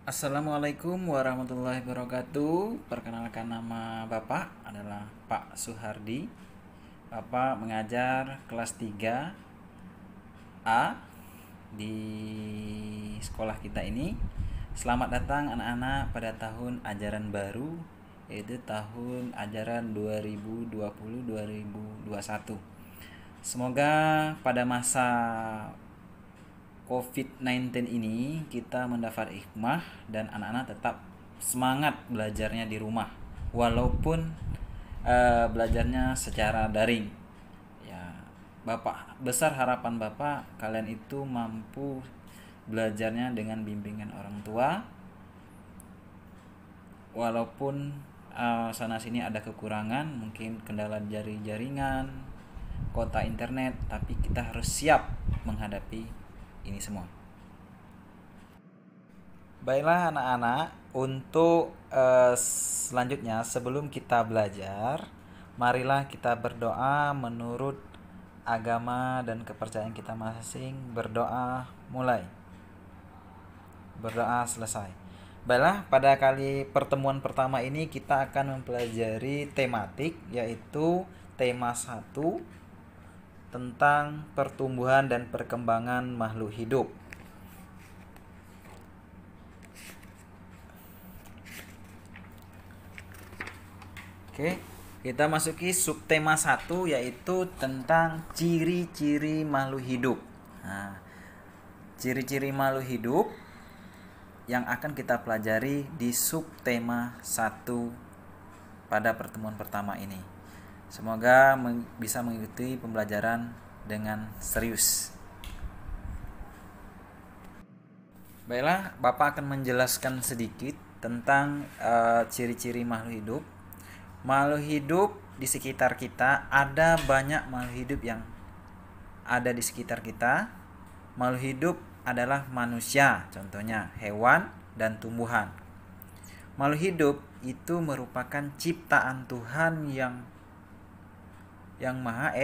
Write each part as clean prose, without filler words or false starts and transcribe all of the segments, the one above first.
Assalamualaikum warahmatullahi wabarakatuh. Perkenalkan, nama Bapak adalah Pak Suhardi. Bapak mengajar kelas 3A di sekolah kita ini. Selamat datang anak-anak pada tahun ajaran baru, yaitu tahun ajaran 2020-2021. Semoga pada masa COVID-19 ini kita mendapat hikmah dan anak-anak tetap semangat belajarnya di rumah walaupun belajarnya secara daring. Ya, Bapak, besar harapan Bapak kalian itu mampu belajarnya dengan bimbingan orang tua walaupun sana sini ada kekurangan, mungkin kendala jaringan, kota internet, tapi kita harus siap menghadapi ini semua. Baiklah anak-anak, untuk selanjutnya sebelum kita belajar, marilah kita berdoa menurut agama dan kepercayaan kita masing-masing. Berdoa mulai, berdoa selesai. Baiklah, pada kali pertemuan pertama ini kita akan mempelajari tematik, yaitu tema 1 tentang pertumbuhan dan perkembangan makhluk hidup. Oke, kita masuki subtema 1, yaitu tentang ciri-ciri makhluk hidup. Nah, ciri-ciri makhluk hidup yang akan kita pelajari di subtema 1 pada pertemuan pertama ini. Semoga bisa mengikuti pembelajaran dengan serius. Baiklah, Bapak akan menjelaskan sedikit tentang ciri-ciri makhluk hidup. Makhluk hidup di sekitar kita, ada banyak makhluk hidup yang ada di sekitar kita. Makhluk hidup adalah manusia, contohnya hewan dan tumbuhan. Makhluk hidup itu merupakan ciptaan Tuhan yang Maha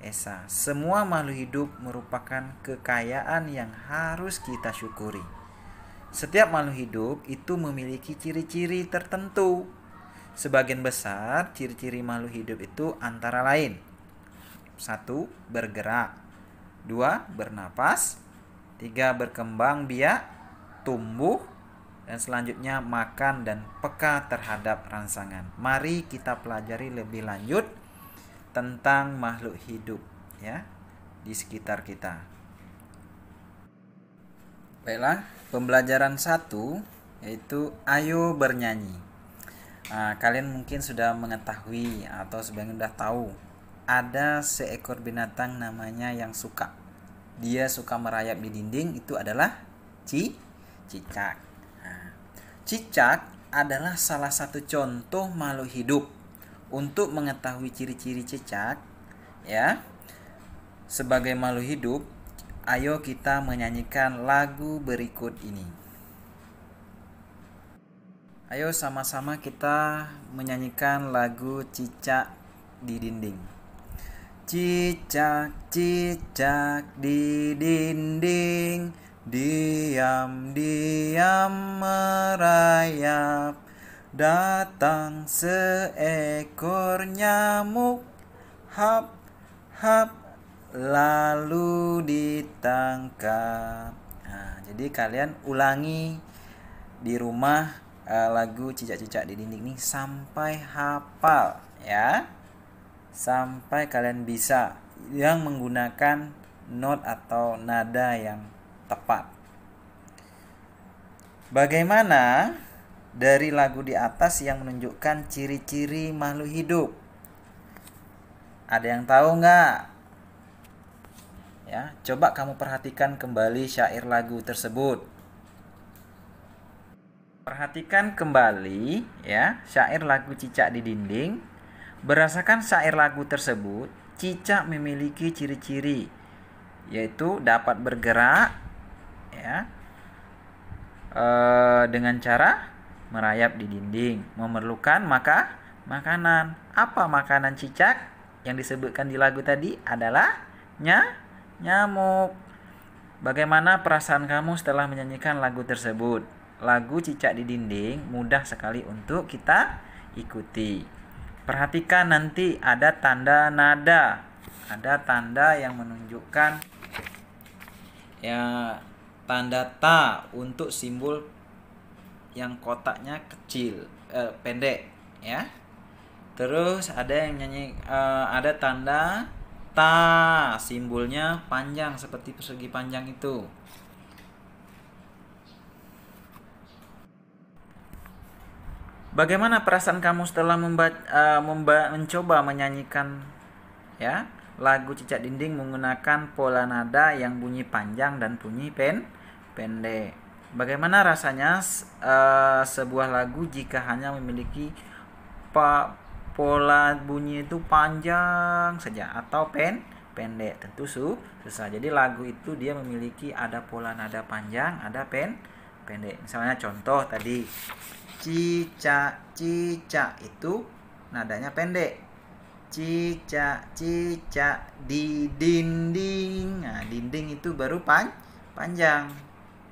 Esa. Semua makhluk hidup merupakan kekayaan yang harus kita syukuri. Setiap makhluk hidup itu memiliki ciri-ciri tertentu. Sebagian besar ciri-ciri makhluk hidup itu antara lain: 1. Bergerak, 2. Bernapas, 3. Berkembang biak, tumbuh, dan selanjutnya makan dan peka terhadap rangsangan. Mari kita pelajari lebih lanjut tentang makhluk hidup ya di sekitar kita. Baiklah, pembelajaran 1 yaitu ayo bernyanyi. Kalian mungkin sudah mengetahui atau sebagian sudah tahu, ada seekor binatang namanya yang suka. Dia suka merayap di dinding, itu adalah cicak. Cicak adalah salah satu contoh makhluk hidup. Untuk mengetahui ciri-ciri cicak ya sebagai makhluk hidup, ayo kita menyanyikan lagu berikut ini. Ayo sama-sama kita menyanyikan lagu Cicak di Dinding. Cicak, cicak di dinding, diam-diam merayap. Datang seekor nyamuk, hap, hap, lalu ditangkap. Jadi kalian ulangi di rumah lagu Cicak-cicak di dinding ini sampai hafal ya. Sampai kalian bisa yang menggunakan not atau nada yang tepat. Bagaimana dari lagu di atas yang menunjukkan ciri-ciri makhluk hidup? Ada yang tahu nggak? Ya, coba kamu perhatikan kembali syair lagu tersebut. Perhatikan kembali ya syair lagu Cicak di Dinding. Berdasarkan syair lagu tersebut, cicak memiliki ciri-ciri, yaitu dapat bergerak ya, dengan cara merayap di dinding, memerlukan makanan. Apa makanan cicak yang disebutkan di lagu tadi? Adalah nyamuk. Bagaimana perasaan kamu setelah menyanyikan lagu tersebut? lagu Cicak di Dinding mudah sekali untuk kita ikuti. Perhatikan nanti ada tanda nada. Ada tanda yang menunjukkan ya tanda ta untuk simbol yang kotaknya kecil, pendek ya. Terus ada yang nyanyi ada tanda ta, simbolnya panjang seperti persegi panjang itu. Bagaimana perasaan kamu setelah mencoba menyanyikan ya lagu Cicak Dinding menggunakan pola nada yang bunyi panjang dan bunyi pendek? Bagaimana rasanya sebuah lagu jika hanya memiliki pola bunyi itu panjang saja atau pendek? Tentu susah. Jadi lagu itu dia memiliki ada pola nada panjang, ada pendek. Misalnya contoh tadi cicak cicak itu nadanya pendek. Cicak cicak di dinding. Nah, dinding itu baru panjang.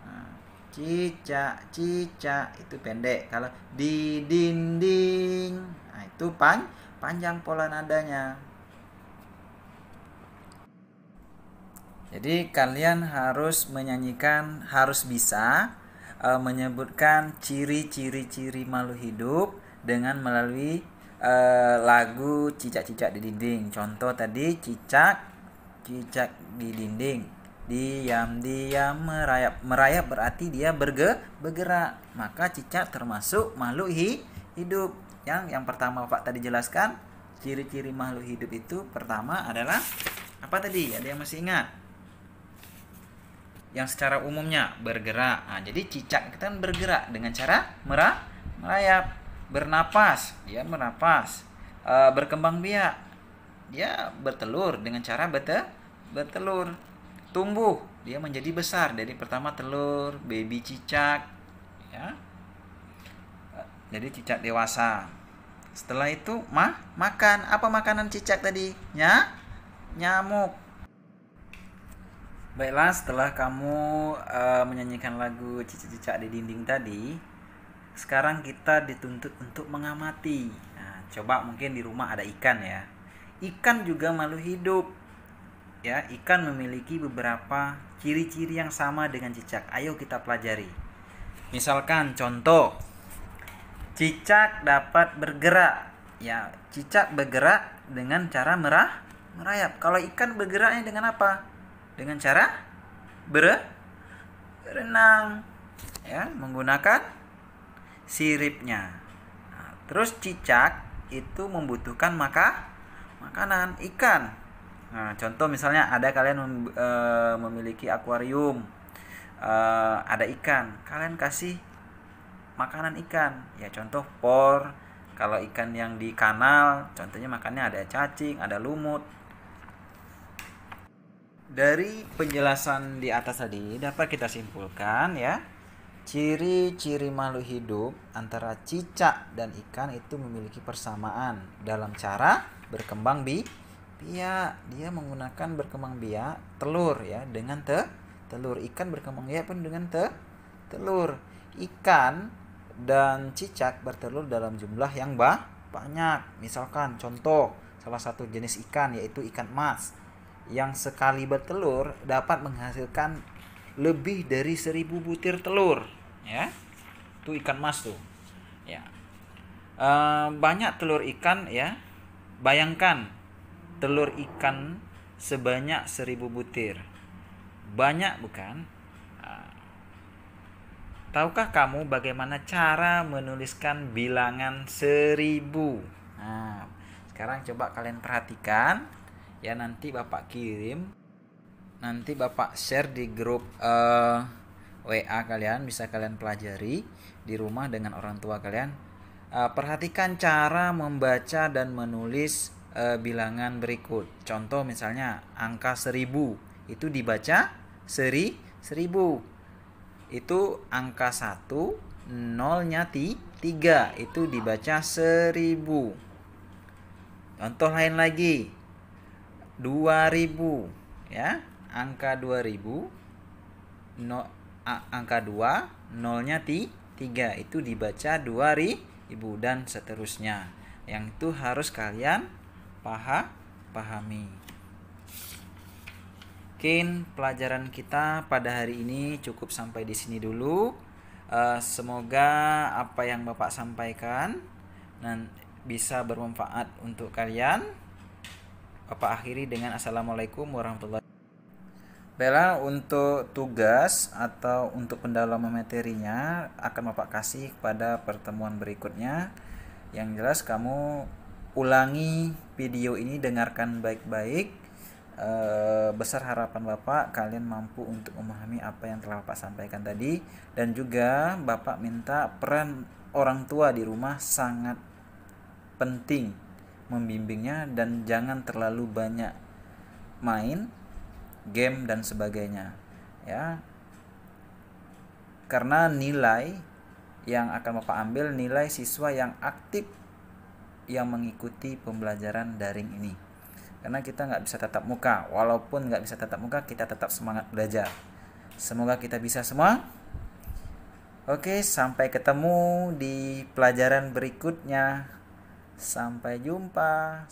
Nah, cicak cicak itu pendek. Kalau di dinding, nah itu panjang pola nadanya. Jadi kalian harus menyanyikan, harus bisa menyebutkan ciri-ciri makhluk hidup dengan melalui lagu Cicak-Cicak di Dinding. Contoh tadi cicak di dinding, diam merayap. Merayap berarti dia bergerak. Maka cicak termasuk makhluk hidup. Yang pertama Pak tadi jelaskan, ciri-ciri makhluk hidup itu pertama adalah apa tadi? Ada yang masih ingat? Yang secara umumnya bergerak. Nah, jadi cicak kita kan bergerak dengan cara merayap. Bernapas, dia bernapas. Berkembang biak, dia bertelur dengan cara bertelur. Tumbuh, dia menjadi besar. Dari pertama telur, baby cicak, ya. Jadi cicak dewasa. Setelah itu makan. Apa makanan cicak tadi? Nyamuk. Baiklah, setelah kamu menyanyikan lagu Cicak-Cicak di Dinding tadi, sekarang kita dituntut untuk mengamati. Nah, coba mungkin di rumah ada ikan ya. Ikan juga makhluk hidup. Ya, ikan memiliki beberapa ciri-ciri yang sama dengan cicak. Ayo kita pelajari. Misalkan contoh, cicak dapat bergerak. Ya, cicak bergerak dengan cara merayap. Kalau ikan bergeraknya dengan apa? Dengan cara berenang, ya, menggunakan siripnya. Nah, terus cicak itu membutuhkan makanan ikan. Nah, contoh misalnya ada kalian memiliki akuarium, ada ikan, kalian kasih makanan ikan. Ya contoh por. Kalau ikan yang di kanal, contohnya makannya ada cacing, ada lumut. Dari penjelasan di atas tadi dapat kita simpulkan ya, ciri-ciri makhluk hidup antara cicak dan ikan itu memiliki persamaan dalam cara berkembang biak. Dia menggunakan berkembang biak telur ya, dengan telur. Ikan berkembang biak pun dengan telur. Ikan dan cicak bertelur dalam jumlah yang banyak. Misalkan contoh salah satu jenis ikan yaitu ikan mas, yang sekali bertelur dapat menghasilkan lebih dari 1000 butir telur ya. Itu ikan mas tuh ya. Banyak telur ikan ya. Bayangkan telur ikan sebanyak 1000 butir. Banyak bukan? Tahukah kamu bagaimana cara menuliskan bilangan 1000? Nah, sekarang coba kalian perhatikan ya, nanti Bapak kirim, nanti Bapak share di grup WA kalian, bisa kalian pelajari di rumah dengan orang tua kalian. Perhatikan cara membaca dan menulis bilangan berikut. Contoh misalnya angka 1000 itu dibaca 1000. Itu angka 1, nolnya 3, itu dibaca 1000. Contoh lain lagi, 2000 ya, angka 20, angka 2, nolnya 3, itu dibaca 2000 dan seterusnya. Yang itu harus kalian pahami. Mungkin pelajaran kita pada hari ini cukup sampai di sini dulu. Semoga apa yang Bapak sampaikan dan bisa bermanfaat untuk kalian. Bapak akhiri dengan assalamualaikum warahmatullahi wabarakatuh. Bella, untuk tugas atau untuk pendalaman materinya akan Bapak kasih pada pertemuan berikutnya. Yang jelas kamu ulangi video ini, dengarkan baik-baik. Besar harapan Bapak kalian mampu untuk memahami apa yang telah Bapak sampaikan tadi. Dan juga Bapak minta peran orang tua di rumah sangat penting membimbingnya, dan jangan terlalu banyak main game dan sebagainya ya, karena nilai yang akan Bapak ambil nilai siswa yang aktif yang mengikuti pembelajaran daring ini. Karena kita nggak bisa tatap muka, walaupun nggak bisa tatap muka kita tetap semangat belajar. Semoga kita bisa semua. Oke, sampai ketemu di pelajaran berikutnya. Sampai jumpa.